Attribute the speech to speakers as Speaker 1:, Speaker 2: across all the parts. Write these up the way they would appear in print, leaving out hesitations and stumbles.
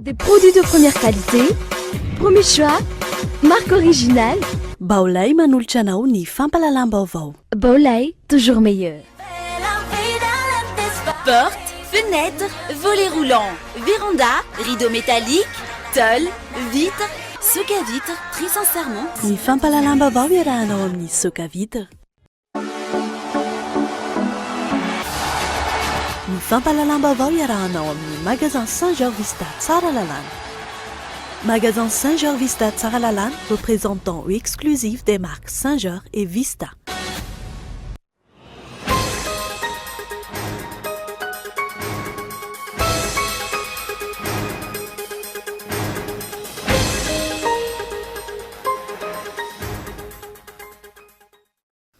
Speaker 1: Des produits de première qualité, premier choix, marque originale.
Speaker 2: Baolay manolotra anao ny fampalalam-baovao.
Speaker 1: Baolay, toujours meilleur.
Speaker 3: Porte, fenêtre, volets roulants, véranda, rideaux métalliques, tôle, vitre, soc à vitre, très sincèrement.
Speaker 2: Ny fampalalam-baovao iarahanao amin'ny soc à vitre. Ny fampalalam-baovao iarahanao amin'ny magasin Saint-Georges Vista tsara lalàna. Magasin Saint-Georges Vista tsara lalàna, représentant exclusif des marques Saint-Georges et Vista.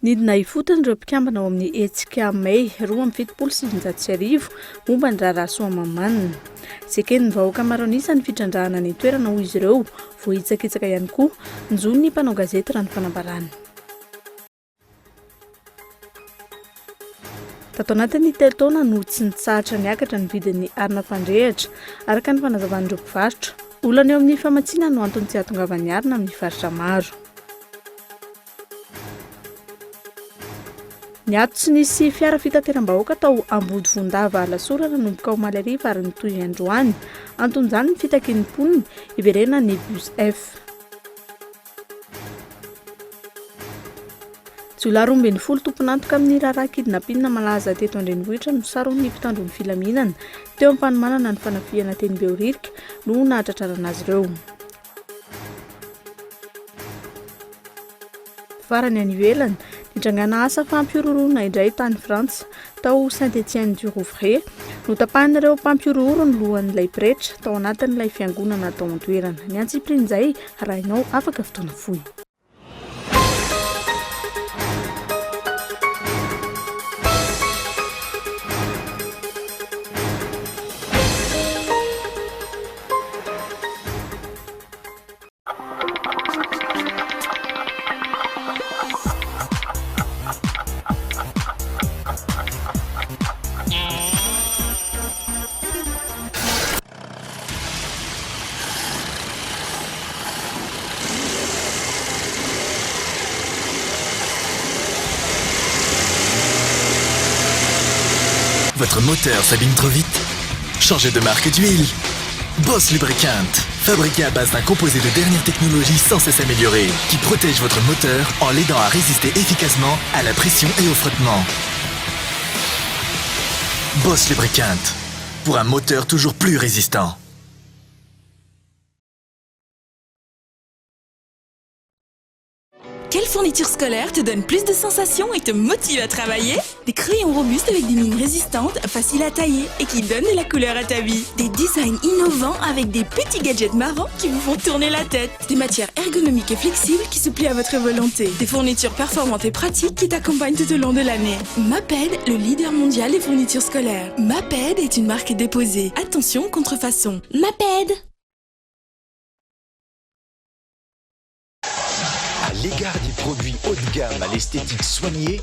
Speaker 4: Nidina ifotony ireo mpikambana ao amin'ny hetsika may 2.7 momba ny raharaha mamanina. Sekeny ny vahoaka maro anisan'ny fitrandrahana ny toerana ho izy ireo, vohitsakitsaka ihany koa njono ny mpanao gazety raha ny fanambarana. Tato anatin'ny telo taona no tsy nitsahatra niakatra ny vidin'ny arina fandrehatra araka ny fanazavan'ireo mpivarotra. Olana eo amin'ny famatsiana no antony tsy hahatongavan'ny arina amin'ny faritra maro. Ny ato tsy nisy fiara fitateram-bahoaka tao Ambody Vondava Lasorana nomboka ao Malariva ary nitoy Androany. Anton'izany ny fitakin'ny mponiny iverena ny bus F. Jiolahy 12 tompon'antoka amin'ny raharaha kidnapina malaza teto Andrenivohitra no saron'ny mpitandro ny filaminana teo am-panomanana ny fanafihana teny Beoririka no nahatratrarana azy ireo. Farany any ivelany, nitrangana asa fampiororona indray tany Frantsa tao Saint-Étienne-du-Rouvray no tapahin'ireo mpampiororo ny lohan'ilay pretra tao anatin'ilay fiangonana tao an-toerana. Ny antsiprin'izay arahinao afaka fotoana fohy.
Speaker 5: Votre moteur s'abîme trop vite? Changez de marque d'huile. Boss Lubricant, fabriqué à base d'un composé de dernière technologie sans cesse amélioré, qui protège votre moteur en l'aidant à résister efficacement à la pression et au frottement. Boss Lubricant, pour un moteur toujours plus résistant.
Speaker 3: Quelle fourniture scolaire te donne plus de sensations et te motive à travailler? Des crayons robustes avec des mines résistantes, faciles à tailler et qui donnent de la couleur à ta vie. Des designs innovants avec des petits gadgets marrants qui vous font tourner la tête. Des matières ergonomiques et flexibles qui se plient à votre volonté. Des fournitures performantes et pratiques qui t'accompagnent tout au long de l'année. Maped, le leader mondial des fournitures scolaires. Maped est une marque déposée. Attention contrefaçon. Maped.
Speaker 6: À l'égard des produits haut de gamme à l'esthétique soignée,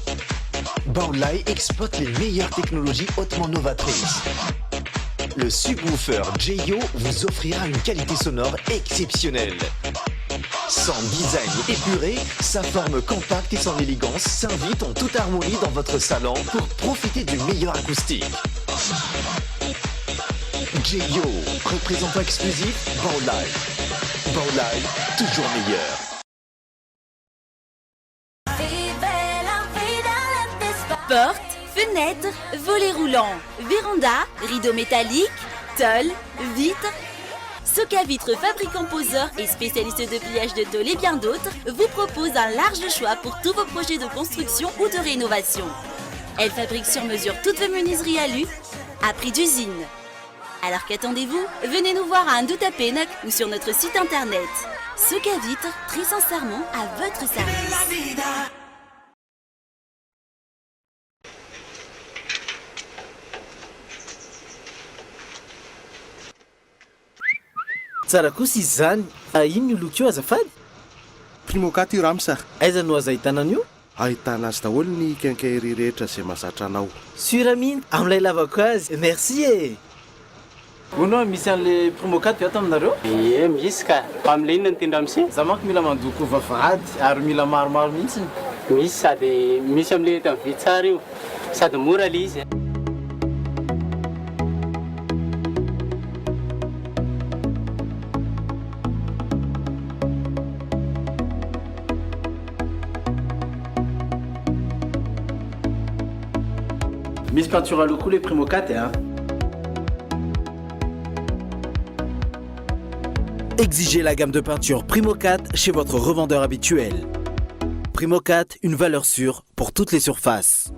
Speaker 6: Baolay exploite les meilleures technologies hautement novatrices. Le subwoofer JYO vous offrira une qualité sonore exceptionnelle. Son design épuré, sa forme compacte et son élégance s'invitent en toute harmonie dans votre salon pour profiter du meilleur acoustique. JYO, représentant exclusif, Baolay. Baolay, toujours meilleur.
Speaker 3: Porte, fenêtre, volets roulants, véranda, rideaux métalliques, tôle, vitre. Soc à vitre fabricant poseur et spécialiste de pliage de tôle et bien d'autres vous propose un large choix pour tous vos projets de construction ou de rénovation. Elle fabrique sur mesure toutes vos menuiseries alu à prix d'usine. Alors qu'attendez-vous? Venez nous voir à Andouta Pénac ou sur notre site internet. Soc à vitre, très sincèrement à votre service.
Speaker 7: Tsara kosa izy zany. Ino ny loko io azafady?
Speaker 8: Primokat io ramsa.
Speaker 7: Aiza no aza ahitana an'io?
Speaker 8: Ahitana azy daholo ny quincaillerie rehetra izay mahazatra anao.
Speaker 7: Suramine, amin'ilay lavako azy. Merci e. Hono misy an'le primo 4 ato aminareo?
Speaker 9: Misy ka. Amin'le inona ny tindra misy?
Speaker 7: Za manko mila mandoko vavahady ary mila maromaro mihitsy.
Speaker 9: Misy sady misy amin'le eto amin'ny vitsara io. Sady mora le izy.
Speaker 7: Misy peinture à loko les primo 4 hein.
Speaker 10: Exigez la gamme de peinture Primo 4 chez votre revendeur habituel. Primo 4, une valeur sûre pour toutes les surfaces.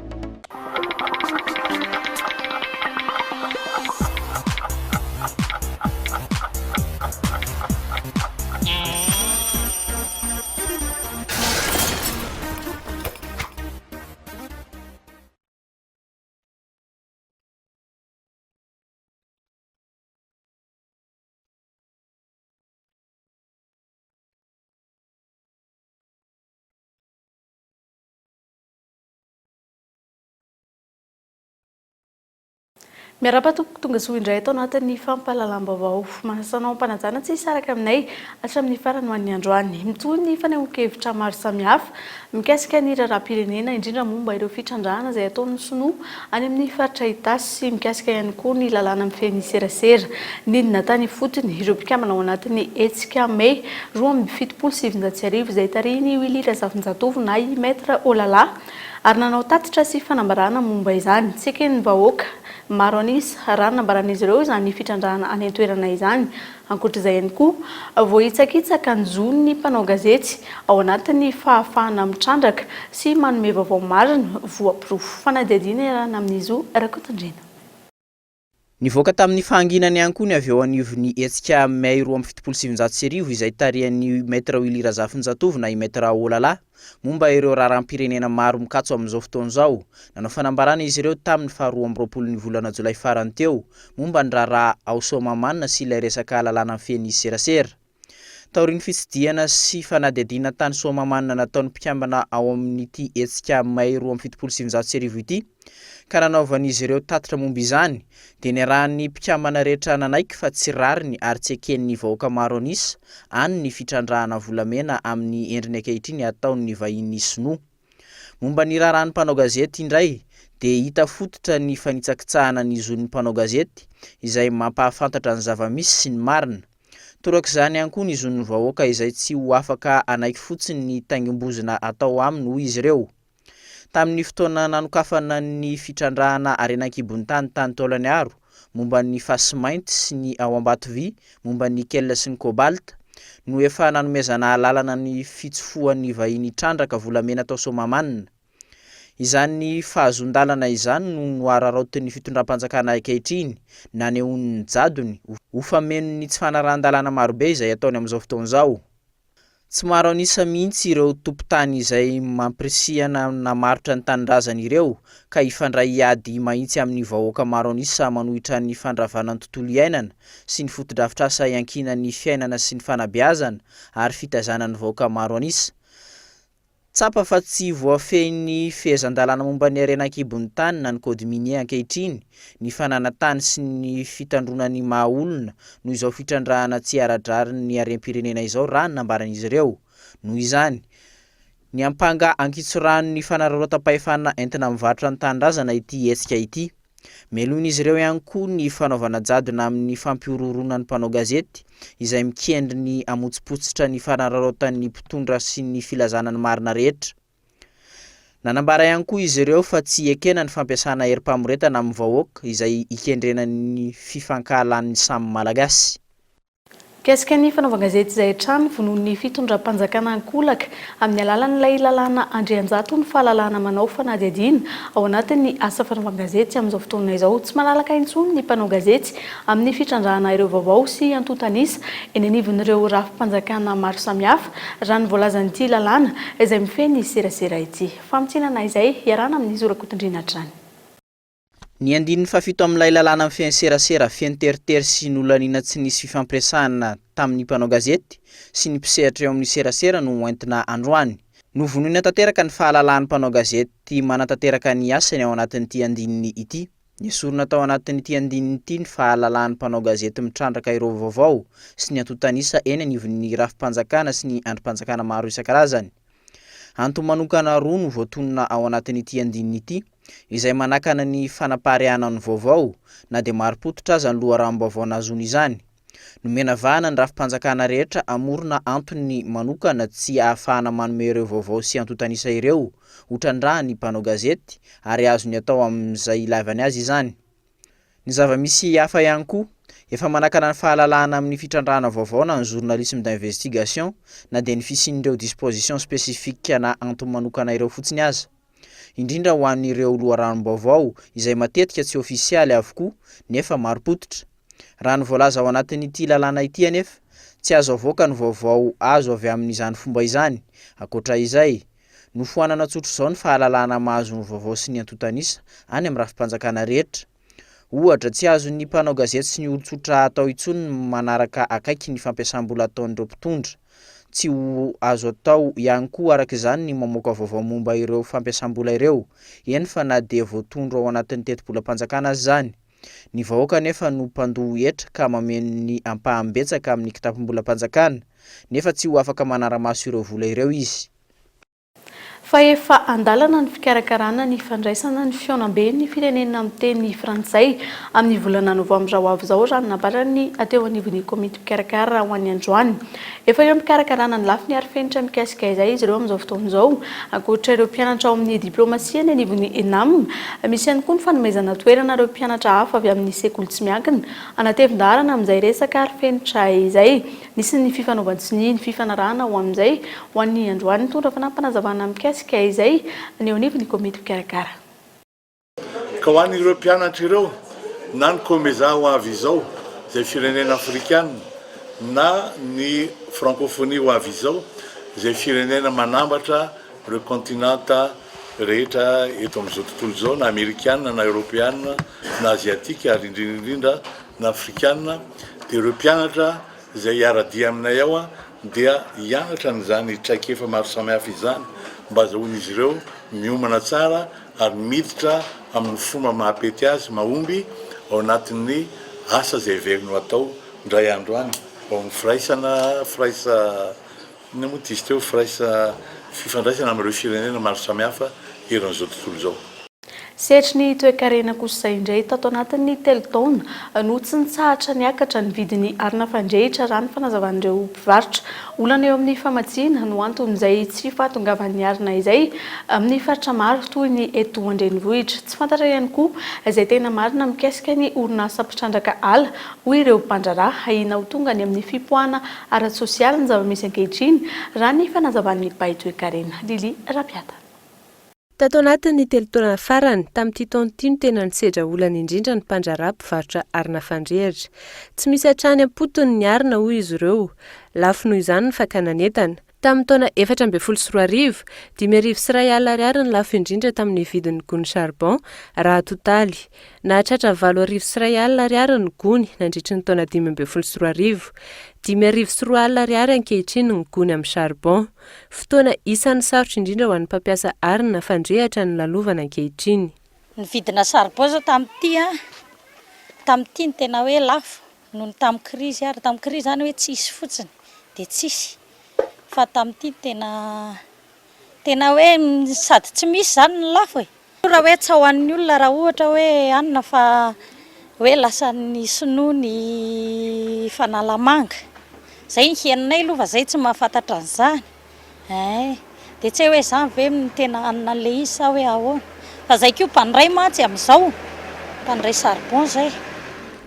Speaker 4: Miarapa-tompo tonga soa indray atao anatin'ny fampahalalam-baovao manasanao mpanajana tsy hisaraka aminay hatramin'ny farany ho an'ny androany mitohy ny fanehoan-kevitra maro samihafa mikasika ny raharaham-pirenena indrindra momba ireo fitrandrahana izay ataon'ny Sinoa any amin'ny faritra Itasy sy mikasika ihany koa ny lalàna mifehy serasera nidina tany fotony ireo mpikambana ao anatin'ny hetsika May 2017 izay tarihiny Willy Razafindratovo na i Maître Olala ary nanao tatitra sy fanambarana momba izany tsy eken'ny vahoaka maro anisy raha nambaran'izy ireo izany fitrandrahana any an-toerana izany ankoatr'izay ihany koa voaitsakitsaka ny zon'ny mpanao gazety ao anatin'ny fahafahana mitrandraka sy manome vaovao marina voaporofo fanadihadiana iarahana amin'izy io Rakotondrena.
Speaker 11: Nivoaka tamin'ny fahanginany ihany koa ny avy eo anivon'ny hetsika May 2017 izay tarihan'ny Maître Willy Razafindratovo na i Maître Olala momba ireo raharaham-pirenena maro mikatso amin'izao fotoana izao. Nanao fanambarana izy ireo tamin'ny faharoa amby roapolon'ny volana Jolay farany teo momba ny raharaha ao Soamamanina sy ilay resaka lalàna mifehy serasera. Taorian'ny fitsidiana sy fanadihadiana tany Soamamanina nataon'ny mpikambana ao amin'ity hetsika May 2017 ity ka nanaovan'izy ireo tatitra momba izany dia niarahan'ny mpikambana rehetra nanaiky fa tsy rariny ary tsy eken'ny vahoaka maro anisa any ny fitrandrahana volamena amin'ny endriny ankehitriny ataon'ny vahiny Sinoa. Momba ny raharahan'ny mpanao gazety indray dia hita fototra ny fanitsakitsahana ny zon'ny mpanao gazety izay mampahafantatra ny zava-misy sy ny marina. Torak'izany ihany koa ny zon'ny vahoaka izay tsy ho afaka anaiky fotsiny ny taingim-bozina atao aminy hoy izy ireo. Tamin'ny fotoana nanokafana ny fitrandrahana arenan-kibon'ny tany taolany aro momba ny fasimainty sy ny ao Ambatovy momba ny nickel sy ny cobalt no efa nanomezana lalana ny fitsofoan'ny vahiny trandraka volamena tao Soamamanina. Izany fahazondalana izany no noararaotin'ny fitondram-panjakana ankehitriny nanehon'ny jadony ho fameno ny tsy fanarahan-dalana marobe izay ataony amin'izao fotoana izao. Tsy maro anisa mihitsy ireo tompon-tany izay mampirisihana namarotra ny tanindrazana ireo ka hifandray ady mahitsy amin'ny vahoaka maro anisa manohitra ny fandravanan'ny tontolo iainana sy ny fotodrafitrasa iankinan'ny fiainana sy ny fanabeazana ary fitazanan'ny vahoaka maro anisa. Tsapa fa tsy voafehin'ny fehezan-dalàna momba ny arenan-kibon'ny tany na ny code minier ankehitriny ny fananantany sy ny fitandronan'ny mahaolona noho izao fitrandrahana tsy ara-drary ny harem-pirenena izao raha ny nambaran'izy ireo. Noho izany ny ampanga ankitsorano ny fanararaotam-pahefana entina mivarotra ny tanindrazana ity hetsika ity. Melon'izy ireo ihany koa ny fanaovana jadona amin'ny fampiororonan'ny mpanao gazety izay mikendry ny amotsipotsitra ny fanararaotan'ny mpitondra sy ny filazanany marina rehetra. Nanambara ihany koa izy ireo fa tsy ekena ny fampiasana herim-pamoretana amin'ny vahoaka izay ikendrenan'ny fifankahalan'ny samy malagasy.
Speaker 4: Kasika ny fanaovan-gazety izay hatrany vonoan'ny fitondram-panjakana ankolaka amin'ny alalan'ilay lalàna Andrianjato ny fahalalàna manao fanadihadiana ao anatin'ny asa fanaovan-gazety amin'izao fotoana izao. Tsy malalaka intsony ny mpanao gazety amin'ny fitrandrahana ireo vaovao sy antontanisa eny anivon'ireo rafim-panjakana maro samihafa raha ny voalazan'ity lalàna izay mifehy serasera ity. Famitsinana izay iarahana amin'ny Rakotondrena hatrany.
Speaker 11: Ny andin'ny fafito amin'ilay lalàna mifehy serasera feno teritery sy nolanina tsy nisy fifampiresahana tamin'ny mpanao gazety sy ny mpisehatra eo amin'ny serasera no entina androany. Novonoina tanteraka ny fahalalan'ny mpanao gazety manatanteraka ny asany ao anatin'ity andininy ity. Ny sorona tao anatin'ity andininy ny fahalalan'ny mpanao gazety mitrandraka ireo vaovao sy ny antotanisa eny anivon'ny rafim-panjakana sy ny andrim-panjakana maro isan-karazany. Antony manokana roa no voatonona ao anatin'ity andininy ity, izay manakana ny fanaparehanany vaovao na dia marim-pototra aza ny loharanom-baovao nazony izany. Nomena vahana ny rafim-panjakana rehetra amorona antony manokana tsy ahafahana manome ireo vaovao sy antotanisa ireo, otrandraha ny mpanao gazety ary azony atao amin'izay ilavany azy izany. Ny zava-misy hafa ihany koa, efa manakana ny fahalalahana amin'ny fitrandrahana vaovao na ny journalisme d'investigation na dia ny fisian'ireo disposition spécifique na antony manokana ireo fotsiny aza. Indrindra ho an'ireo loharanom-baovao izay matetika tsy ofisialy avokoa nefa marim-pototra. Raha ny voalaza ao anatin'ity lalàna ity anefa, tsy azo avoaka ny vaovao azo avy amin'izany fomba izany. Ankoatra izay, nofoanana tsotro izao ny fahalalahana mahazo ny vaovao sy ny antotanisa any amin'ny rafim-panjakana rehetra. Ohatra, tsy azo ny mpanao gazety sy ny olon-tsotra atao intsony manaraka akaiky ny fampiasam-bola ataon'ireo mpitondra. Tsy ho azo atao ihany koa araka izany ny mamoaka vaovao momba ireo fampiasam-bola ireo, eny fa na dia voatondro ao anatin'ny teti-bola-panjakana azy izany. Ny vahoaka nefa no mpandoha hetra ka mameno ny ampaham-betsaka amin'ny kitapom-bola-panjakana, nefa tsy ho afaka manara-maso ireo vola ireo izy.
Speaker 4: Fa efa andalana ny fikarakarana ny fandraisana ny fionam-be ny firenena amin'ny teny frantsay amin'ny volana novambra ho avy izao raha nabarany ateo anivon'ny komity mikarakara ho an'ny androany. Efa eo mikarakarana ny lafiny arifenitra mikasika izay izy ireo amin'izao fotoana izao, ankoatra ireo mpianatra ao amin'ny diplomasia ny anivon'ny ENAM, misy ihany koa ny fanomezana toerana ireo mpianatra hafa avy amin'ny sekoly tsy miankina anatevin-darana amin'izay resaka arifenitra izay. Nisy ny fifanaovan'ny ny fifanarahana ho amin'izay ho an'ny androany tondra fanampanazavana mikasika izay ny anivon'ny komity mikarakara.
Speaker 12: Ka ho an'ireo mpianatra ireo na ny komeza ho avy izao izay firenena afrikana na ny francophonie ho avy izao izay firenena manambatra ireo kontinanta rehetra eto amin'izao tontolo izao, na amerikana na europeana na aziatika ary indrindra na afrikana, dia ireo mpianatra izay hiaradia aminay ao dia hianatra n'izany traikefa maro samihafa izany mba azahoan'izy ireo miomana tsara ary miditra amin'ny fomba mahapety azy mahomby ao anatin'ny asa izay veriny atao ndray andro any, ao amin'ny firaisa moa teo firaisa fifandraisana amin'ireo firenena maro samihafa eran'izao tontolo izao.
Speaker 4: Setry ny toe-karena kosa indray tato anatin'ny telo taona no tsy nitsahatra niakatra ny vidin'ny arina fandrehitra raha ny fanazavan'ireo mpivarotra. Olana eo amin'ny famatsiana no anton'izay tsy fahatongavan'ny arina izay amin'ny faritra maro toy ny eto Andrenivohitra. Tsy fantatra ihany koa izay tena marina mikasika ny orinasa mpitrandraka ala hoy ireo mpandraraha ahina ho tonga ny amin'ny fipoahana ara-tsosialy ny zava-misy ankehitriny raha ny fanazavan'ny mpahay toe-karena. Lili Rapiata.
Speaker 13: Tato anatin'ny telo taona farany tamin'ity taona ity no tena nisedra olana indrindra ny mpandraraha mpivarotra arina fandrehitra. Tsy misy hatrany am-potony ny arina hoy izy ireo. Lafo noho izany ny fakanan'entana. Tamin'ny taona 2014, 5,000 ariary ny lafo indrindra tamin'ny vidin'ny gony charbon raha totaly. Nahatratra 4,000 ariary ny gony nandritry ny taona 2014, 5,000 ariary ankehitriny ny gony amin'ny charbon. Fotoana isan'ny sarotra indrindra ho an'ny mpampiasa arina fandrehatra ny lalovana ankehitriny.
Speaker 14: Ny vidina charbon zao tamin'ity ny tena hoe lafo noho ny tamin'ny crise ary tamin'ny crise zany hoe tsisy fotsiny dia tsisy. Fa tamin'ity tena hoe sady tsy misy zany ny lafo e. Raha hoe tsy ho an'ny olona raha ohatra hoe anina fa hoe lasa ny sinoa ny fanalamanga. Zay ny heninay aloha fa zay tsy mahafantatra an'izany. Dia tsy hoe izany ve tena anina le izy sa hoe ahoana. Fa zay koa mpandray mantsy amin'izao, mpandray charbon zay.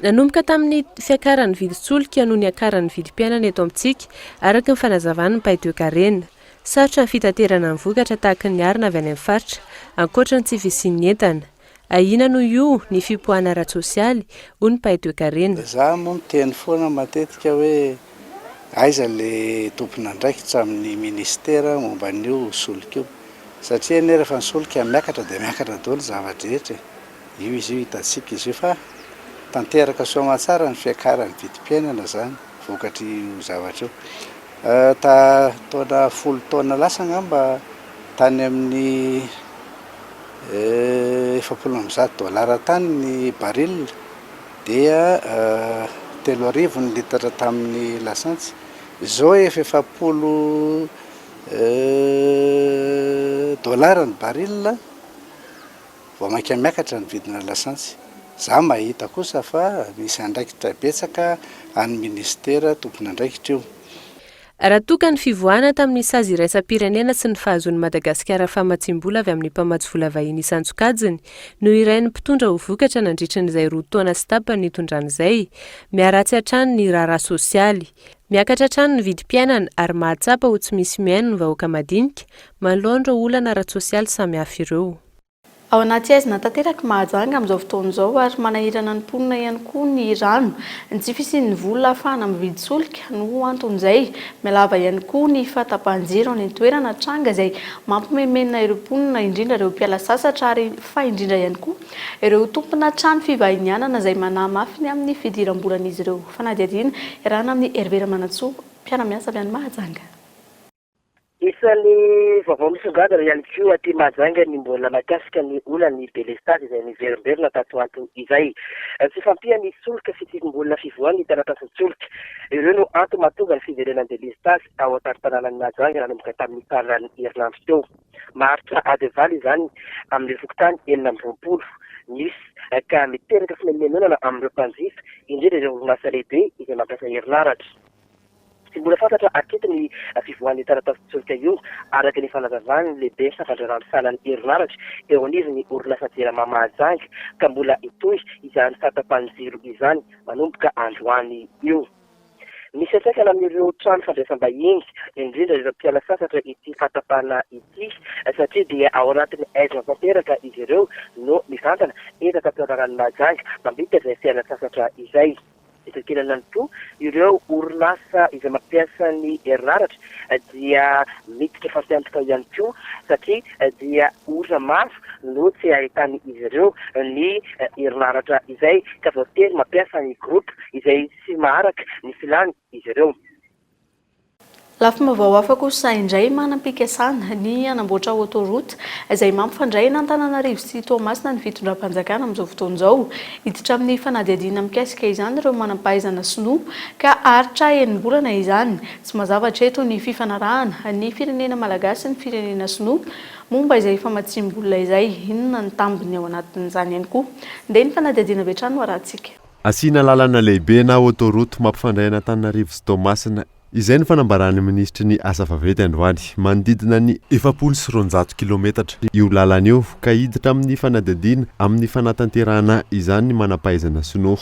Speaker 13: Nanomboka tamin'ny fiakaran'ny vidin-tsolika noho ny akaran'ny vidim-piainana eto amintsika araka ny fanazavana ny mpahay toe-karena. Sarotra ny fitaterana ny vokatra tahaka ny arina avy any amin'ny faritra, ankoatra ny tsy fisian'ny entana. Ahina noho io ny fipoahana ara-tsosialy hoy ny mpahay toe-karena.
Speaker 15: Za moa miteny foana matetika hoe aiza le tompona andraikitra amin'ny ministera momba an'io solika io. Satria ny rehefa ny solika miakatra dia miakatra daholo zavatra rehetra. Io izy io hitantsika izy io fa tanteraka soa tsara ny fiakaran'ny vidim-piainana zany vokatry io zavatra io. Taona 10 taona lasa ngamba tany amin'ny $700 tany ny baril dia 3 ny litatra tamin'ny lasantsy. Zao efa $700 ny baril vao maika miakatra ny vidina lasantsy. Za mahita kosa fa misy andraikitra betsaka any ministera tompona andraikitra io.
Speaker 13: Raha toka ny fivoahana tamin'ny sazy iraisam-pirenena sy ny fahazon'ny Madagasikara fahamatsim-bola avy amin'ny mpamatsy vola vahiny isan-tsokajiny no iray ny mpitondra ho vokatra nandritran'izay 2 taona sy tapany itondran'izay, miaratsy hatrany ny raharaha sosialy, miakatra hatrany ny vidim-piainana ary mahatsapa ho tsy misy miaino ny vahoaka madinika manoloana ireo olana ara-sosialy samihafa ireo.
Speaker 4: Ao anaty aizina tanteraka Mahajanga amin'izao fotoana izao ary manahirana ny mponina ihany koa ny rano, ny tsy fisian'ny vola ahafahana mividy solika no anton'izay. Mialava ihany koa ny fahatapahan-jiro any toerana tranga izay mampimemenina ireo mponina indrindra ireo mpiala sasatra ary fa indrindra ihany koa ireo tompona trano fivahinianana izay manamafy amin'ny fidiram-bolan'izy ireo. Fanadihadiana iarahana amin'ny Hervé Manantsoa, mpiara-miasa avy any Mahajanga.
Speaker 16: Isan'ny vaovao misongadina ihany koa aty Mahajanga ny mbola mahakasika ny olany delestage izay niverimberina tato ato izay. Tsy fampia ny solika fitiavam-bolana fivoahana ny taratasy solika. Ireo no antony mahatonga ny fiverenan'ny delestage ao an-tarim-pananan'ny Mahajanga nanomboka tamin'ny taran'ny herinandro teo. Maharitra adevaly izany amin'ny fokontany 920. Nisy ka miteraka fimemenonana amin'ireo mpanjifa indrindra ireo orinasa lehibe izay mampiasa herinaratra. Tsy mbola fantatra aketo ny fivoahan'ny taratasy solika io araka ny fanazavany lehibe safandrarano sanan'ny herinaratra eo anivon'ny orinasa Jirama Mahajanga ka mbola itoy izany fahatapahan-jiro izany manomboka androany io. Misy atsakana amin'ireo trano fandraisam-bahiny indrindra ireo mpiala sasatra ity fahatapahana ity satria dia ao anatin'ny aizina tanteraka izy ireo no mivantana eraka am-pianarany Mahajanga mambita izay fiaina sasatra izay. Isan-kenana ny toa ireo orinasa izay mampiasa ny herinaratra dia miditra fampiantoka ihany koa satria dia orana mafy no tsy ahitany izy ireo ny herinaratra izay ka voatery mampiasa ny groupe izay tsy maharaka ny filany izy ireo.
Speaker 4: Lafim-baovao hafa kosa indray manam-pikasana ny anamboatra autoroute izay mampifandray n'Antananarivo sy Toamasina ny fitondram-panjakana amin'izao fotoana izao. Hiditra amin'ny fanadihadiana mikasika izany ireo manam-pahaizana sinoa ka aritra enim-bolana izany. Tsy mazavatra eto ny fifanarahana ny firenena malagasy ny firenena sinoa momba izay famatsim-bola izay, inona ny tambiny ao anatin'izany ihany koa. Nde ny fanadihadiana vetrano arahantsika.
Speaker 17: Asiana lalana lehibe na autoroute mampifandray n'Antananarivo sy Toamasina. Izay ny fanambarany ministry ny asa vaventy androany manodidina ny 700 kilometatra io lalana io ka hiditra amin'ny fanadihadiana amin'ny fanatanterahana izany ny manam-pahaizana sinoa.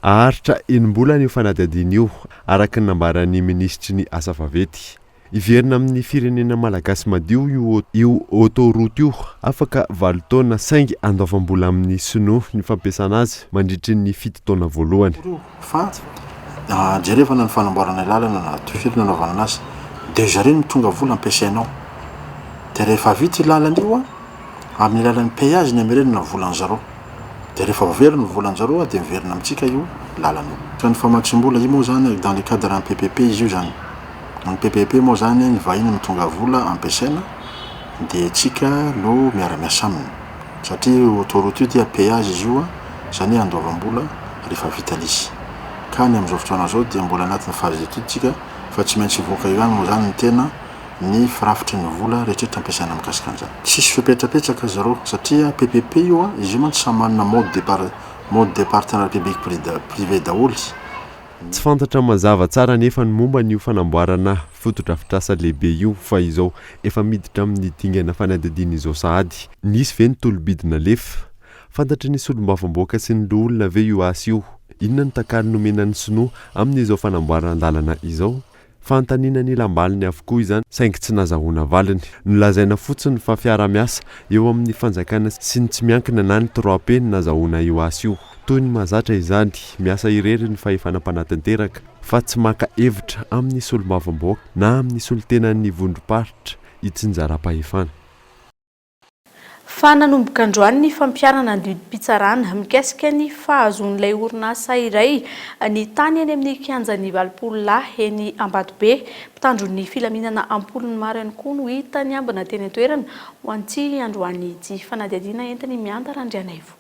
Speaker 17: Aharitra enim-bolana io fanadihadiana io araka ny nambaran'ny ministry ny asa vaventy. Iverina amin'ny firenena malagasy madio io autoroute io afaka 7 taona saingy andoavam-bola amin'ny sinoa ny fampiasana azy mandritra ny 7 taona voalohany.
Speaker 18: Jerevana ny fanamboarana lalana na tofiry nanaovana anazy dia zareo ny tonga vola ampiasainao. Dia rehefa vita lalana io amin'ny lalan'ny péage ny amerena volan zareo. Dia rehefa verina volan zareo dia miverina amintsika io lalana io. Ny famatsim-bola io moa zany dans le cadre d'un PPP izy io zany. Ny PPP moa zany ny vahiny mitonga vola ampiasaina dia tsika no miara-miasa aminy. Satria autoroute io dia péage izy io zany andoavam-bola rehefa vita izy. Ka ny amin'izao fotoana zao dia mbola anatin'ny phase d'étude tsika fa tsy maintsy voaka ihany moa zany ny tena ny firafitry ny vola rehetrarehetra ampiasaina mikasika an'izany. Tsisy fipetrapetraka zareo satria PPP io izy io mantsy samy manana mode de partenariat public privé daholo.
Speaker 17: Tsy fantatra mazava tsara nefa ny momba ny fanamboarana fotodrafitrasa lehibe io fa izao efa miditra amin'ny dingana fanadihadiana izao sahady. Nisy ve ny tolobidina lefa fantatra ny solombavam-boaka sy ny olona ve io asy io. Inona ny takary nomenan'ny sinoa amin'izao fanamboaran-dalana izao? Fantaniana ny lambaliny avokoa izany saingy tsy nazahoana valiny. Nolazaina fotsiny fa fiara-miasa eo amin'ny fanjakana sy ny tsy miankina na ny 3P ny nazahoana io asy io. Toy ny mahazatra izany miasa irery ny fahefana-panatanteraka fa tsy maka hevitra amin'ny solombavam-boaka na amin'ny solitenan'ny vondrom-paritra itsinjara-pahefana.
Speaker 4: Fa nanomboka androany ny fampiarana andidim-pitsarana mikasika ny fahazon'ilay orinasa iray ny tany eny amin'ny kianjan'ny Valpola eny Ambatobe. Mpitandro ny filaminana ampolony maro ihany koa no hita ny ambina teny an-toerana ho antsy androany ity fanadihadiana entiny miantara Andrianaivo.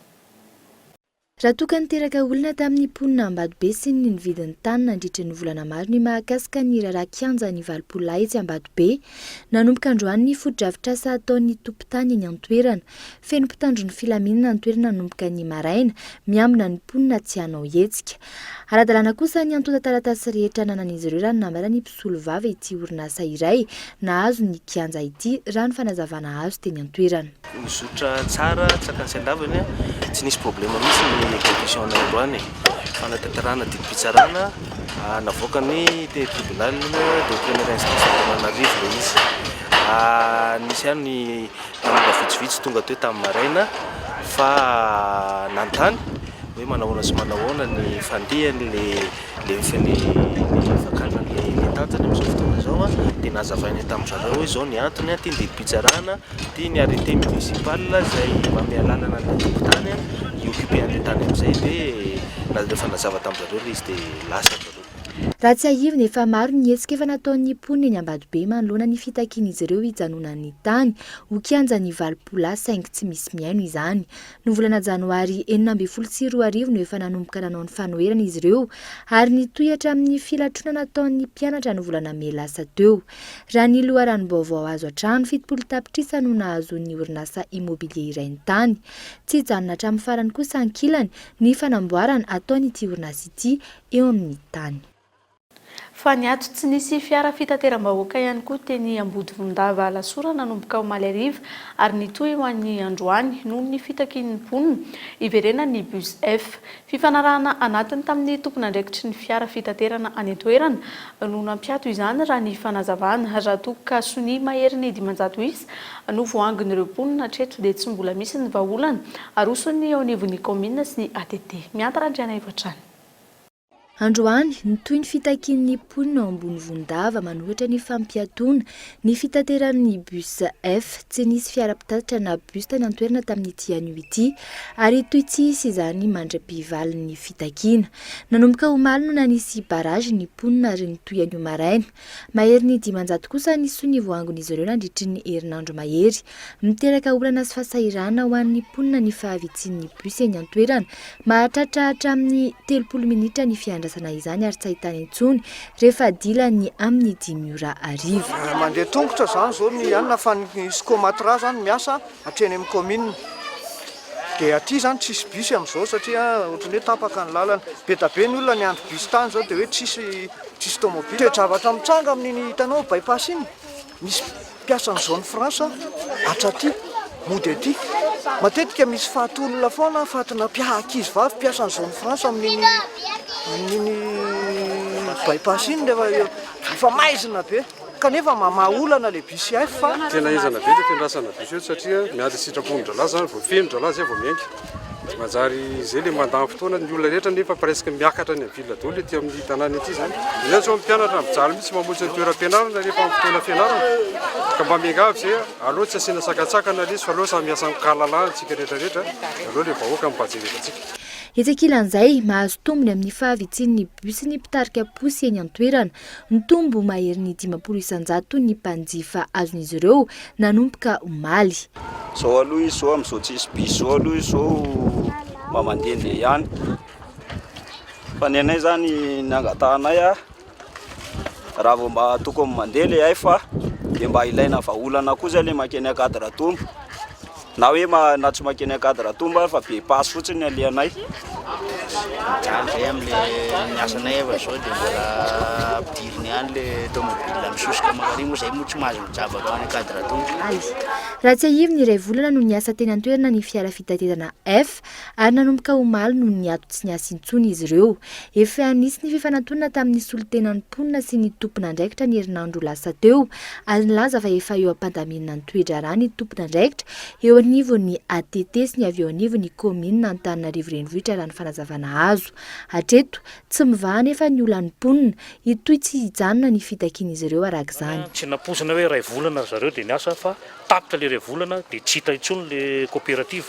Speaker 1: Raha tokony teraka olona tamin'ny mponina Ambatobe sy ny nividin'ny tany nandritra ny volana maro ny mahakasika ny raharaha kianja ny Valpola etsy Ambatobe. Nanomboka androany ny foto-drafitrasa ataon'ny tompon-tany eny an-toerana. Feno mpitandro ny filaminana ny toerana nanomboka ny maraina miambina ny mponina tsy hanao hetsika. Ara-dalàna kosa ny antota taratasy rehetra nanan'izy ireo raha namara ny mpisolo vava ity orinasa iray nahazo ny kianja ity raha ny fanazavana azo teny an-toerana.
Speaker 19: Mizotra tsara tsakansendavany tsy nisy problema misy ny exécution androany fanatanterana didim-pitsarana navoaka ny tribunal de première instance Antananarivo le izy nisy ihany ny tanora vitsivitsy tonga teo tamin'ny maraina fa nantany hoe manahoana sy manahoana ny fandihany le fakalana le tanjany amin'izao fotoana zao dia nazavainy tamin'izareo hoe zao ny antony tia didim-pitsarana tia ny arrêté municipal zay manome lalana ny tompon-tany ioccupé an'ilay tany amin'izay dia rehefa nazava tamin'izareo le izy dia lasa zareo.
Speaker 1: Raha tsy ahivina efa maro ny hetsika efa nataon'ny mponina eny Ambatobe manoloana ny fitakian'izy ireo hijanonan'ny tany ho kianjan'ny Valpola saingy tsy misy miaino izany. No volana Janoary 2024 no efa nanomboka nanao ny fanoherana izy ireo ary nitohatra amin'ny filatrona nataon'ny mpianatra no volana May lasa teo. Raha ny loharanom-baovao azo hatrany 70 tapitrisa no nahazoan'ny orinasa immobilier iray ny tany. Tsy hijanona hatramin'ny farany kosa ankilany ny fanamboarana ataon'ity orinasa ity eo amin'ny tany.
Speaker 4: Fa niato tsy nisy fiara fitateram-bahoaka ihany koa teny Ambodivondava Lasora nanomboka ho Malariva ary nitohy ho an'ny androany noho ny fitakian'ny mponina iverena ny bus F. Fifanarahana anatiny tamin'ny tompon'andraikitry ny fiara fitaterana any an-toerana no nampiato izany raha ny fanazavana raha toka sony mahery ny 500 isa no voangony ireo mponina hatreto dia tsy mbola misy ny vahaolana arosony ao anivon'ny komina sy ny ATT. Miantara Andrianaivo hatrany.
Speaker 1: Androany nitohy ny fitakian'ny mponina ao ambony Vondava manohitra ny fampiatoana ny fitateran'ny bus F tsy nisy fiara-pitatitra na bus tany an-toerana tamin'ity anio ity ary toy tsy hisy izany mandra-pivalin'ny fitakiana. Nanomboka omaly no nanisy barage ny mponina ary nitohy anio maraina. Mahery ny 500 kosa nisy ny voangon'izy ireo nandritry ny herinandro mahery. Miteraka olana sy fasahirana ho an'ny mponina ny fahavitsian'ny bus eny an-toerana mahatratra hatramin'ny 30 minitra ny fiandrasana izany ary tsy ahitana intsony rehefa dilany amin'ny 10 ora ariva.
Speaker 20: Mandeha tongotra zany zao ny anona fa ny Scomatra zany miasa hatreny amin'ny commune. Dia aty zany tsisy bus amin'izao satria ohatran'ny hoe tapaka ny lalana. Be da be ny olona ny andro bus tany zao dia hoe tsisy tomobily. Toe-javatra mitsanga amin'ny hitanao bypass iny. Misy mpiasan'ny zone France hatraty mody aty. Matetika misy fahatolona foana fatina ankizy vavy mpiasan'ny zone France amin'ny bypass iny rehefa maizina be. Kanefa mahaolana le bus F fa
Speaker 21: tena izana be le fiandrasana bus io satria miady sitrapon'ny-dralahy zany vao feno-dralahy zay vao miainga. Manjary izay le mandany fotoana ny olona rehetra nefa presque miakatra ny villa daholo ety amin'ny tanàna ety zany. Izany zao mpianatra mijaly mitsy mamonjy ny toeram-pianarana rehefa amin'ny fotoana fianarana. Ka mba miangavy zay aleo tsy asiana sakatsakana lesy fa aleo samy miasa kalalana antsika rehetrarehetra. Aleo le vahoaka mibajerevantsika.
Speaker 1: Etsikilan'izay mahazo tombony amin'ny fahavitsian'ny bus ny mpitarika posy eny an-toerana. Ny tombo mahery ny 50 isan-jato ny mpanjifa azon'izy ireo nanomboka omaly.
Speaker 22: Zao aloha izy zao amin'izao tsisy bus zao aloha izy zao mba mandehandeha ihany. Fa ny anay zany niangatahanay raha vao mba tokony mandeha le hay fa dia mba ilaina vahaolana koa zay le makeny akadra tombo. Na hoe na tsy makeny akadra tombo fa be pasy fotsiny alehanay.
Speaker 23: Zay amin'le miasanay efa zao dia mbola ampidiriny ihany le tomobile misosika makarimo zay moa tsy mahazo mijabaka any akadra tombo.
Speaker 1: Raha tsy ahivy ny iray volana no niasa teny an-toerana ny fiara fitaterana F ary nanomboka omaly no niato tsy niasa intsony izy ireo. Efa nisy ny fifanantonana tamin'ny solotenan'ny mponina sy ny tompon'andraikitra ny herinandro lasa teo ary nilaza fa efa eo am-pandaminana ny toe-draharaha ny tompon'andraikitra eo anivon'ny ATT sy ny avy eo anivon'ny komina Antananarivo renivohitra raha ny fanazavana azo. Hatreto tsy mivaha nefa ny olan'ny mponina itoy tsy hijanona ny fitakian'izy ireo araka izany.
Speaker 2: Tsy naposina hoe ray volana zareo dia niasa fa tapitra le ray volana dia tsy hita intsony le coopérative.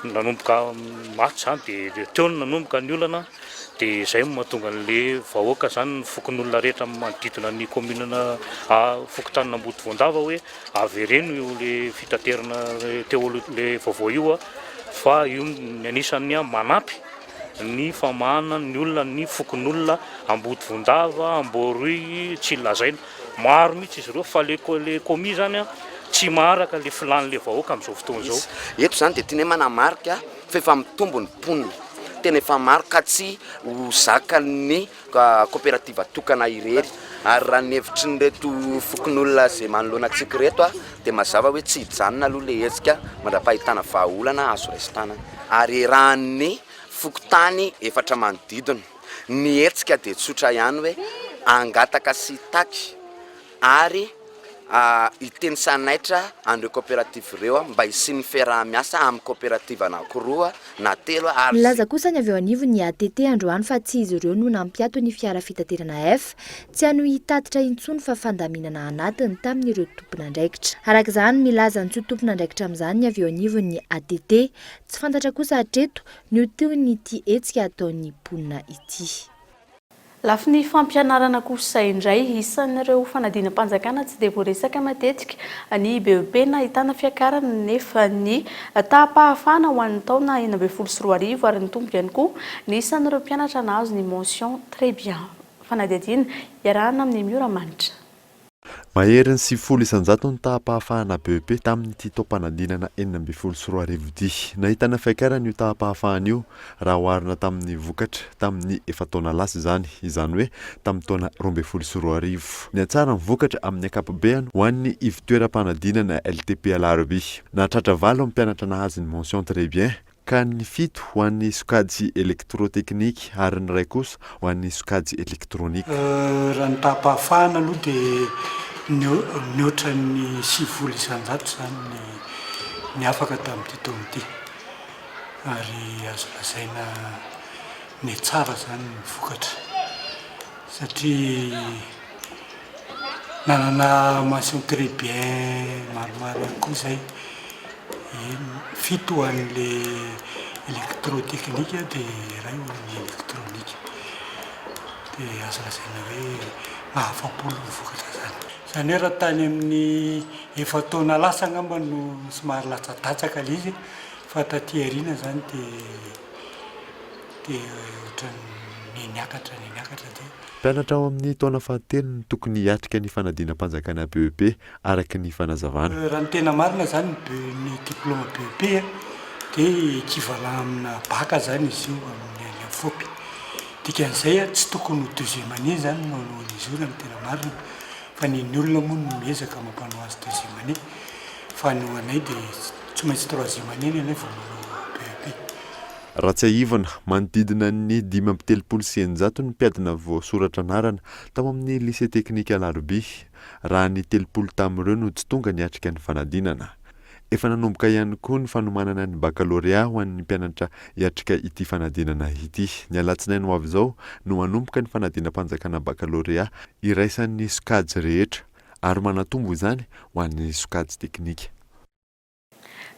Speaker 2: Nanomboka maty zany dia teo nanomboka ny olana dia izay mahatonga an'le vahoaka zany fokon'olona rehetra manodidina ny kominina fokontany Namboto Voandava hoe avereno le fitaterana teo le vaovao io fa io anisan'ny manampy ny famahana ny olona ny fokon'olona Amboto Voandava, Amboaroy, tsy lazaina maro mihitsy izy ireo fa le komi zany tsy maharaka le filan'le vahoaka amin'izao fotoana izao.
Speaker 5: Eto zany dia tiana manamarika fa efa mitombo ny mponina. Tena efa maro ka tsy ho zakan'ny coopérative tokana irery ary raha ny hevitry ny reto fokon'olona izay manoloana antsika reto dia mazava hoe tsy hijanona aloha le hetsika mandra-pahitana vahaolana azo raisitana ary rahan'ny fokotany efatra manodidina ny hetsika dia tsotra ihany hoe angataka sy taky ary iteny sanaitra andreo coopérative ireo mba hisin'ny fiaraha-miasa amin'ny coopérative anankiroa na telo ary
Speaker 1: milaza kosa ny avy eo anivony ny ATT androany fa tsy izy ireo no nampiato ny fiara fitaterana F tsy hano hitatitra intsony fa fandaminana anatiny tamin'ireo tompon'andraikitra. Araka izany milaza ny tsy tompona andraikitra amin'izany ny avy eo anivony ny ATT tsy fantatra kosa hatreto ny hotoy ity hetsika ataon'ny mponina ity.
Speaker 4: Lafy ny fampianarana kosa indray isan'ireo fanadinam-panjakana tsy dia voaresaka matetika ny BEP na ahitana fiakarana nefa ny tahapahafana ho an'ny taona 2024 ary ny tombo ihany koa ny isan'ireo mpianatra nahazo ny mention très bien. Fanadihadiana iarahana amin'ny Mioramanitra.
Speaker 17: Maherin'ny 700 ny tahapahafahana BEP tamin'ity taom-panadinana 2024 nahitana fiakarana io tahapahafahana io raha oharina tamin'ny vokatra tamin'ny efa taona lasa izany hoe tamin'ny taona 2024. Ny atsara ny vokatra amin'ny ankapobeny ho an'ny ivitoeram-panadinana LTP Alarby. Nahatratra 7 amin'ny mpianatra nahazo ny mention très bien ka ny 7 ho an'ny sokajy elektroteknika ary ny ray kosa ho an'ny sokajy elektronika.
Speaker 6: Raha ny tahapahafahana aloha dia mihoatra ny 700 zany ny afaka tamin'ity taona ity ary azo lazaina ny tsara zany ny vokatra satria nanana mention très bien maromaro ihany koa izay 7 ho an'le elektroteknika dia ray ho an'ny elektronika dia azo lazaina hoe mahafa-polo ny vokatra zany. Izany hoe raha tany amin'ny efa taona lasa angamba no somary latsa-datsaka ilay izy fa taty aoriana zany dia ohatran'ny niakatra dia
Speaker 17: mpianatra ao amin'ny taona fahatelo ny tokony hiatrika ny fanadinam-panjakana BEP araka ny fanazavana.
Speaker 6: Raha ny tena marina zany ny diplôma BEP dia équivalent amina baka zany izy io amin'ny afopy. Dikan'izay tsy tokony ho deuxième année zany no izy io raha ny tena marina fa ny olona moa no miezaka mampanao azy deuxième année fa ny anay dia tsy maintsy troisième année ny anay vao manao BEP.
Speaker 17: Raha tsy ahivana manodidina ny 570 ny mpiadina voasoratra anarana tao amin'ny lycée teknika Alarby raha ny 30 tamin'ireo no tsy tonga niatrika ny fanadinana. Efa nanomboka ihany koa ny fanomanana ny baccalauréat ho an'ny mpianatra hiatrika ity fanadinana ity. Ny alatsinainy ho avy izao no manomboka ny fanadinam-panjakana baccalauréat iraisan'ny sokajy rehetra ary manatombo izany ho an'ny sokajy teknika.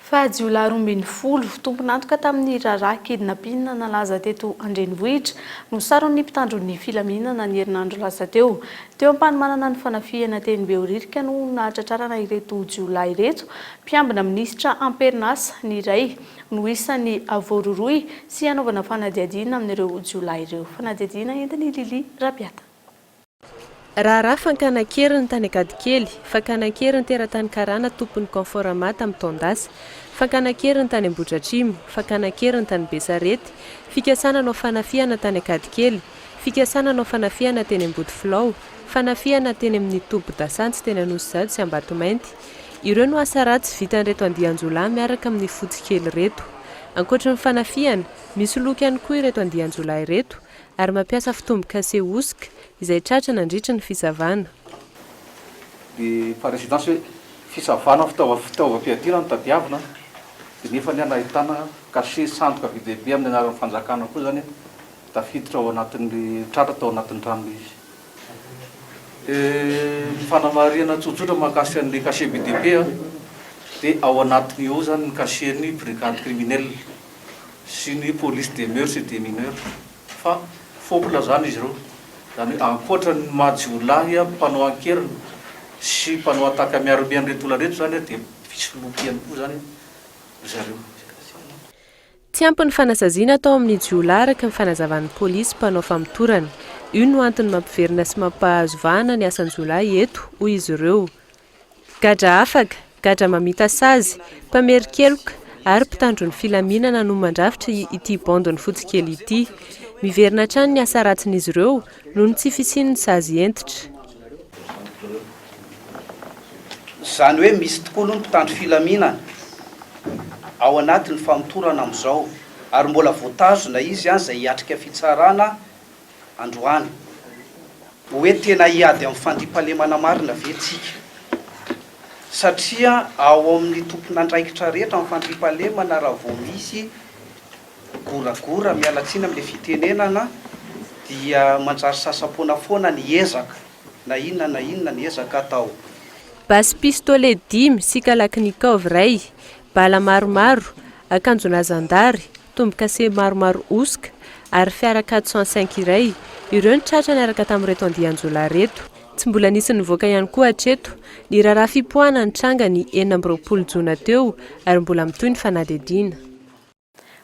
Speaker 4: Fa jiolahy 12 tompon'antoka tamin'ny raharaha kidnapping nalaza teto Andrenivohitra no saron'ny mpitandron'ny filaminana ny herinandro lasa teo am-panomanana ny fanafiana teny Behoririka no nahatratrarana ireto jiolahy ireto mpiambina minisitra Ampernas ny iray no isan'ny Voaroroy sy hanaovana fanadihadiana amin'ireo jiolahy ireo. Fanadihadiana entin'ny Lili Rabiata.
Speaker 13: Raharaha fankanakeriny tany Agadikely, fankanakeriny teratany Karana tompon'ny Conforama tamin'ny Tondasy, fankanakeriny tany Ambohidratrimo, fankanakeriny tany Besarety, fikasana nao fanafiana tany Agadikely, fikasana nao fanafiana teny Ambodifilao, fanafiana teny amin'ny Tobo Dasantsy teny Anosizady sy Ambatomainty. Ireo no asa ratsy vitan'ireto andian-jolahy miaraka amin'ny fotsikely reto. Ankoatra ny fanafiana, misy loka ihany koa ireto andian-jolahy reto ary mampiasa fitombo-kase osika izay tratra nandritra ny fisavana.
Speaker 24: Présidence hoe fisavana fitaovam-piadirana tadiavina dia nefa ny anahitana
Speaker 3: cachet sandoka vidy be amin'ny anaran'ny fanjakana koa zany tafiditra ao anatin'le tratra tao anatin'ny rano izy. Ny fanamariana tsotsotra mahakasika an'le cachet BDP dia ao anatiny eo zany ny cachet-ny brigade criminelle sy ny police des mœurs et des mineurs fa fopla zany izy ireo zany hoe ankoatra ny majiolahy mpanao ankerina sy mpanao ataka miarobe an'ireto olona reto zany dia fisoloky ihany koa zany zareo.
Speaker 13: Tsy ampy ny fanasaziana tao amin'ny jiolahy araka ny fanazavan'ny polisy mpanao famotorana. Io no antony mampiverina sy mampahazovana ny asan'ny jiolahy eto hoy izy ireo. Gadra afaka, gadra mamita sazy, mpamerikeloka ary mpitandro ny filaminana no mandrafitra ity bandony fotsikely ity. Miverina hatrany ny asa ratsin'izy ireo noho ny tsy fisian'ny sazy entitra.
Speaker 8: Zany hoe misy tokoa no mpitandro filaminana ao anatin'ny famotorana amin'izao ary mbola voatazona izy izay hiatrika fitsarana androany. Hoe tena hiady amin'ny fandriampahalemana marina ve tsika? Satria ao amin'ny tompon'andraikitra rehetra amin'ny fandriampahalemana raha vao misy goragora mialatsina amin'ilay fitenenana dia manjary sasapoana foana ny ezaka na inona ny ezaka atao.
Speaker 13: Basy pistolet 10 sy kalaknikov ray, bala maromaro, akanjona zandary, tombo-kase maromaro osika ary fiara 405 iray. Ireo ny tratra niaraka tamin'ireto andian-jiolahy reto. Tsy mbola nisy nivoaka ihany koa hatreto ny raharaha fipoahana ny trangany 4 jona teo ary mbola mitohy ny fanadihadiana.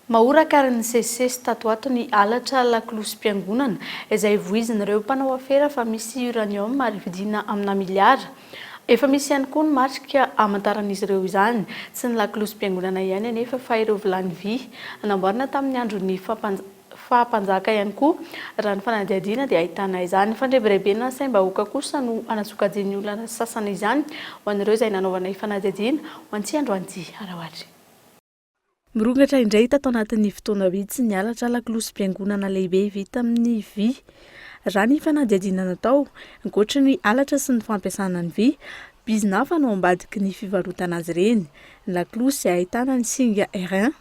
Speaker 4: Mahoraka ny sesesy tato ato ny alatra lakolosy-piangonana izay voizin'ireo mpanao afera fa misy uranium ary vidina amina miliara. Efa misy ihany koa ny marika amantaran'izy ireo izany tsy ny lakolosy-piangonana ihany anefa fa ireo vilany vy namboarina tamin'ny andron'ny fahampanjaka ihany koa raha ny fanadihadiana dia ahitana izany. Fandrebirebena saim-bahoaka kosa no anatsokajin'ny olona sasana izany ho an'ireo izay nanaovana fanadihadiana ho antsy Androanjy Arahoatra. Mirongatra indray tato anatin'ny fotoana vitsy ny alatra lakolosy-piangonana lehibe vita amin'ny vy. Raha ny fanadihadiana natao, ankoatra ny alatra sy ny fampiasana ny vy, bizina hafa no ambadiky ny fivarotana azy ireny. Ny lakolosy ahitana ny singa R1.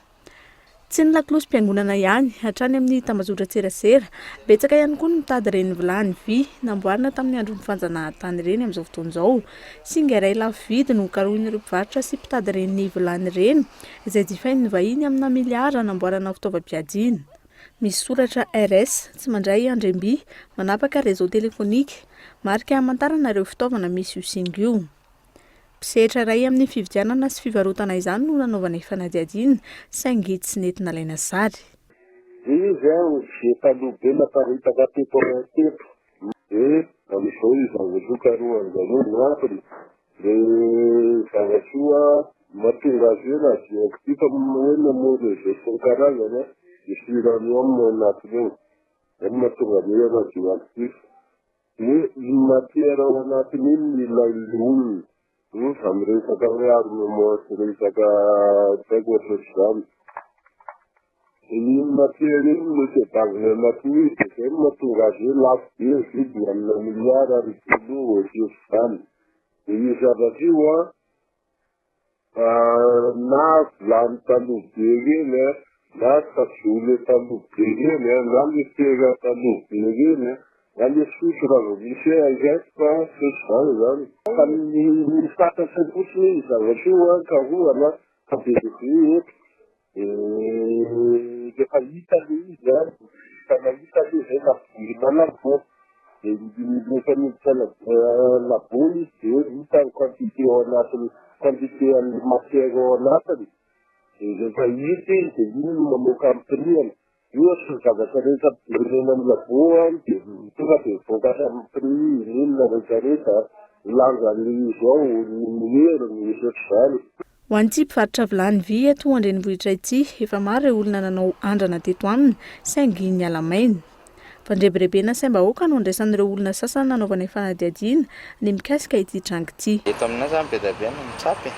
Speaker 4: Tsy ny lakolosy-piangonana ihany, hatrany amin'ny tambazotra tserasera, betsaka ihany koa no mitady ireny vilany vy namboarina tamin'ny andron'ny fanjanahantany ireny amin'izao fotoana izao. Singa iray lafo vidy no karohin'ireo mpivarotra sy mpitady ireny vilany ireny, izay jifain'ny vahiny amina miliara namboarana fitaovam-piadiana. Misy soratra RS tsy mandray andremby manapaka réseau téléphonique, marika amantarana ireo fitaovana misy io singa io. Mpisehatra iray amin'ny fividianana sy fivarotana izany no nanaovana fanadihadiana saingy tsy nentina alaina sary.
Speaker 9: Izy j'ai taloha be naparitaka teto teto. Amin'izao izy zavasoa roa anjanony antony. Dia zavasoa mahatonga azy eo na ziakotika hoe namory gestion karazana misy uranium anatiny eo. Izany mahatonga eo anazy aktif. Ny matière ao anatiny iny ilay olona. Amin'ny resaka hoe armement sy resaka tsaiko ohatr'izany. Iny matière iny misy adaviny anatiny izy dia izay mahatonga azy hoe lafo be vidiny amina miliara ary kilo izany. Dia io zavatra io na vilany taloha be reny na savony taloha be reny na le tera taloha be reny na le sotro raha vao misy hoe aizaky fa sesy zany. Fa ny fantatry fotsiny izy zavatra io karohana ka bebe eto. Rehefa hita le izy ka nahita le izay navongina labo. Rehefa miditra labony izy dia hita ny quantité ao anatiny, quantité amin'ny matière ao anatiny. Rehefa hita izy dia iny no mamoaka amin'ny prix-any. Io sy zavatra rehetra pirenena amin'ny labo dia tonga dia voakatra amin'ny prix inona rehetrarehetra ilanja izao ny hery ny ohatr'izany.
Speaker 4: Ho an'ity mpivarotra vilany vy eto andrenivohitra ity, efa maro ireo olona nanao andrana teto aminy saingy niala maina. Fandrebirebena saim-bahoaka no andraisan'ireo olona sasany nanaovana fanadihadiana ny mikasika ity trango ity.
Speaker 24: Eto aminay zany be dia be mitsapy.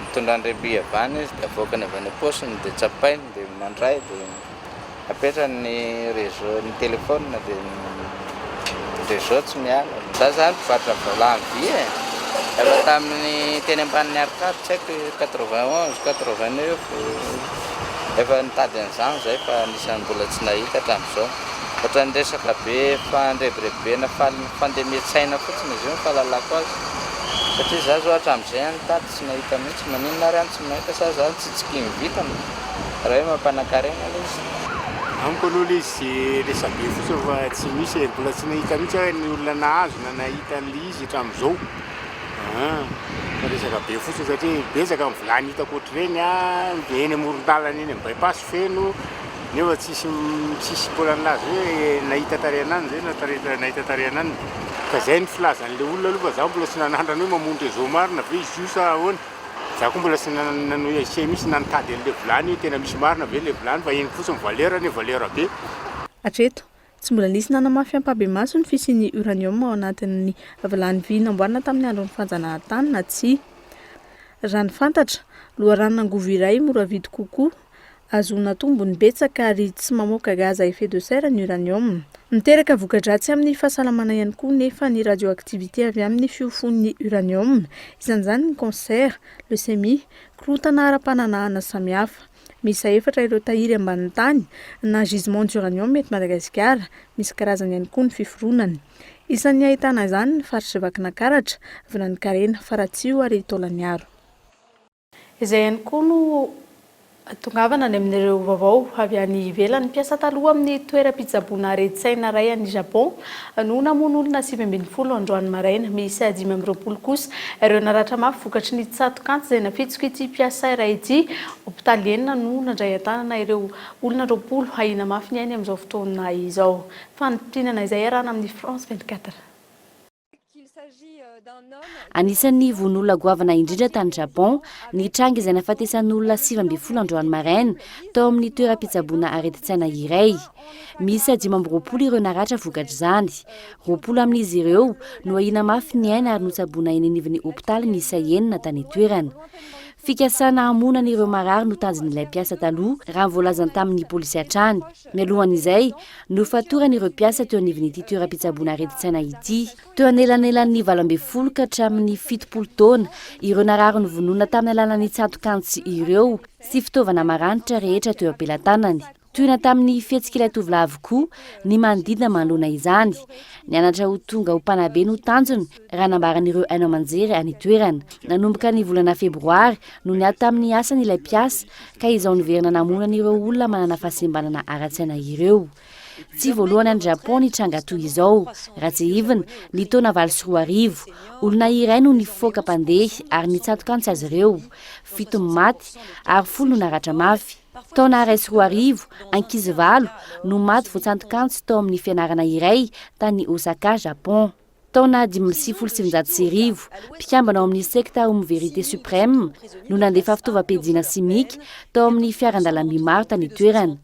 Speaker 24: Mitondra andreby avany izy dia avoakany avy any paosiny dia tsapainy dia mandray dia apetrany ny réseau ny téléphone dia réseau tsy miala. Za zany mpivarotra vilany vy e. Efa tamin'ny teny ambany arikady tsy haiko 91, 89 efa nitady an'izany zay fa anisany mbola tsy nahita hatramin'izao ohatra ny resaka be fandrebirebena fandemian-tsaina fotsiny izy io ny fahalalako azy satria za zao hatramin'izay nitady tsy nahita mihitsy maninona ary any tsy mahita sa zany tsitsiky mivitana raha hoe mampanankarena le izy
Speaker 7: amiko aloha izy resabe fotsiny fa tsy misy mbola tsy nahita mihitsy hoe ny olona nahazo na nahita an'le izy hatramin'izao fa resaka be fotsiny satria betsaka amin'ny vilany hitako ohatr'ireny eny amoron-dalana eny amin'ny bypass feno nefa tsisy polan'lazy hoe nahita tarehanany zay nahita tarehanany ka zay ny filazan'le olona aloha fa za mbola tsy nanandrany hoe mamondry zao marina ve izy io sa ahoana za koa mbola tsy nanoe misy nanitady an'le vilany hoe tena misy marina ve le vilany fa eny fotsiny valera be
Speaker 4: atreto tsy mbola nisy nanamafy ampabe-maso ny fisian'ny uranium ao anatin'ny vilany vy namboarina tamin'ny andron'ny fanjanahantany na tsy raha ny fantatra loharano angovo iray mora vidy kokoa azona tombony betsaka ary tsy mamoaka gaz à effet de serre ny uranium miteraka voka-dratsy amin'ny fahasalamana ihany koa nefa ny radioactivité avy amin'ny fiofon'ny uranium isan'izany ny cancer, leucémie, korotana ara-pananahana samihafa misy 4 ireo tahiry ambanin'ny tany na gisement d'uranium eto Madagasikara misy karazany ihany koa ny fiforonany isan'ny ahitana izany ny faritra Vakinakaratra, Vinanikarena, Faratsio ary Taolagnaro. Izay ihany koa no tongavana any amin'ireo vaovao avy any ivelany mpiasa taloha amin'ny toeram-pitsaboana areditsaina ray any Japon no namono olona 720 androany maraina misy 520 kosa ireo naratra mafy vokatry ny tsatokanto izay nafitsika ity mpiasa iray ity hopitalienina no nandray an-tanana ireo olona 20 ahina mafy ny ainy amin'izao fotoana izao fanipinana izay arahana amin'ny France 24.
Speaker 10: Anisan'ny von'olona goavana indrindra tany Japon ny tranga izay nafatesan'ny olona 720 androany maraina tao amin'ny toeram-pitsaboana areditsaina iray. Misy 520 ireo naratra vokatry izany. 20 amin'izy ireo no ahina mafy ny aina ary notsaboana eny anivon'ny hopitaly miisa 9 tany toerana. Fikasana hamonana ireo marary no tanjon'ilay mpiasa taloha raha voalazany tamin'ny polisy hatrany. Mialohan'izay no fatorany ireo mpiasa teo anivon'ity toeram-pitsaboana areditsaina ity. Teo anelanelan'ny 20 ka hatramin'ny 70 taona ireo narary novonona tamin'ny alalan'ny tsatokanto ireo sy fitaovana maranitra rehetra teo ampelantanany. Toyina tamin'ny fihetsika ilay tovolahy avokoa ny manodidina manoloana izany. Nianatra ho tonga ho mpanabe no tanjony raha nambaran'ireo haino aman-jery any toerana. Nanomboka ny volana febroary no niady tamin'ny asan'ilay mpiasa ka izao niverina namonana ireo olona manana fahasembanana ara-tsaina ireo. Tsy voalohany any Japon ny tranga toy izao. Raha tsy ivina ny taona 24 olona iray no nifoaka mpandeha ary nitsatokanto azy ireo. 7 maty ary 10 no naratra mafy. Taona 24 ankizy 9 no maty voatsantokanto tao amin'ny fianarana iray tany Osaka, Japon. Taona 577 mpikambana ao amin'ny secta Homme Vérité Suprême no nandefa fitaovam-piadiana simika tao amin'ny fiaran-dalamby maro tany toerana.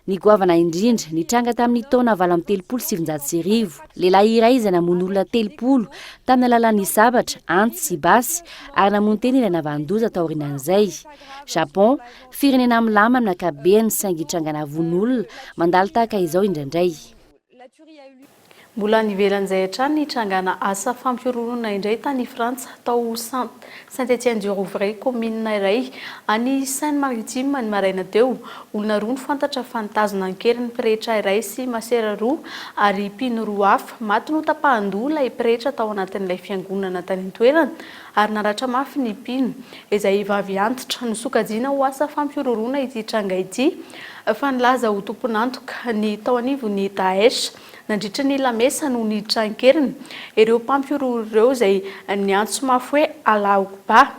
Speaker 10: Ny goavana indrindra nitranga tamin'ny taona 770. Lehilahy iray izay namono olona 30 tamin'ny alalan'ny sabatra, antsy sy basy ary namono teny ilay navandoza taorinan'izay. Japon, firenena milama amin'ny ankapobeny saingy hitrangana von'olona mandalo tahaka izao indraindray.
Speaker 4: Mbola nivelan'izay hatrany nitrangana asa fampiororona indray tany Frantsa tao Saint-Étienne-du-Rouvray commune iray any Seine-Maritime ny maraina teo. Olona 2 ny fantatra fa nitazona ankeriny pretra iray sy masera 2 ary mpino 2 hafa maty no tapahan-doha ilay pretra tao anatin'ilay fiangonana tany toerana ary naratra mafy ny mpino izay vavy antitra nosokajiana ho asa fampiororona ity tranga ity fa nilaza ho tompon'antoka ny tao anivon'ny Daesh nandritra ny lamesa no niditra ankeriny ireo mpampiororo ireo izay niantso mafy hoe Allahu Akbar.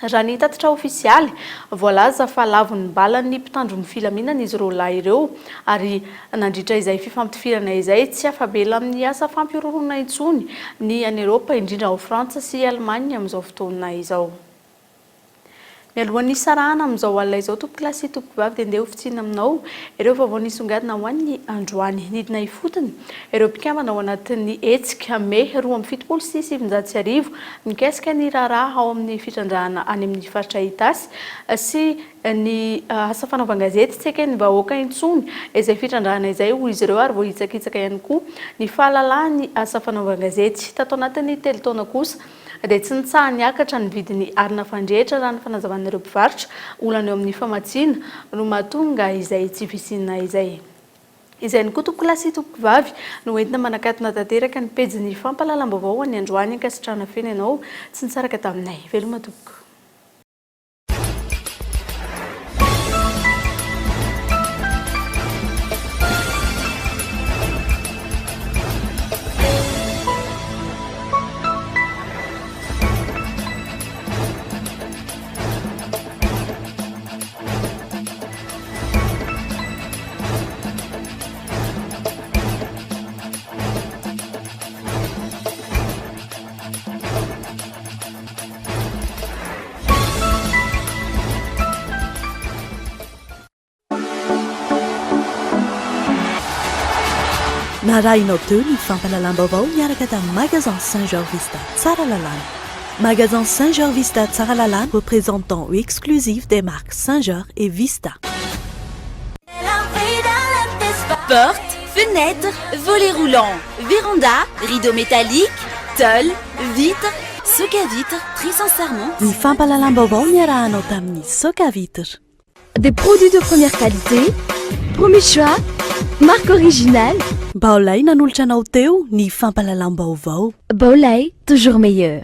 Speaker 4: Raha ny tatitra ofisialy voalaza fa lavon'ny balan'ny mpitandron'ny filaminana izy ireo lahy ireo ary nandritra izay fifampitovirana izay tsy afabela amin'ny asa fampiororona intsony ny any Europa indrindra ao Frantsa sy Alemania amin'izao fotoana izao. Mialohan'ny sarahana amin'izao alina izao tompo-kilasy tompo-vavy dia andeha ofitsina aminao ireo vaovao nisongadina ho an'ny androany nidina ifotony ireo mpikambana ao anatin'ny hetsika May 27 sy 700 mikasika ny raharaha ao amin'ny fitrandrahana any amin'ny faritra Itasy sy ny asa fanaovan-gazety tsy ekeny vahoaka intsony izay fitrandrahana izay hoy izy ireo ary voahitsakitsaka ihany koa ny fahalalahany asa fanaovan-gazety tato anatin'ny 3 taona kosa dia tsy nitsaha niakatra ny vidiny arina fandrehitra raha ny fanazavan'ireo mpivarotra olana eo amin'ny famatsiana no mahatonga izay tsy visinina izay. Izay ny kotoko lasy tompom-pivavy no entina manakatona tanteraka ny pejy fampahalalam-baovao any androany ankasitrahana feno ianao tsy nitsaraka taminay. Veloma tompoko.
Speaker 11: Narahinao teo ny fampahalalam-baovao miaraka tamin'ny magasin Saint-Georges Vista Tsara Lalàna. Magasin Saint-Georges Vista Tsara Lalàna, représentant exclusif des marques Saint-Georges et Vista.
Speaker 12: Portes, fenêtres, volets roulants, véranda, rideaux métalliques, tôle, vitres, soc à vitres, tris en serment.
Speaker 11: Ny fampahalalam-baovao niarahanao tamin'ny soc à vitres.
Speaker 1: Des produits de première qualité, premier choix, marque originale.
Speaker 11: Baolay nanolotra anao teo ny fampahalalam-baovao.
Speaker 1: Baolay, toujours meilleur.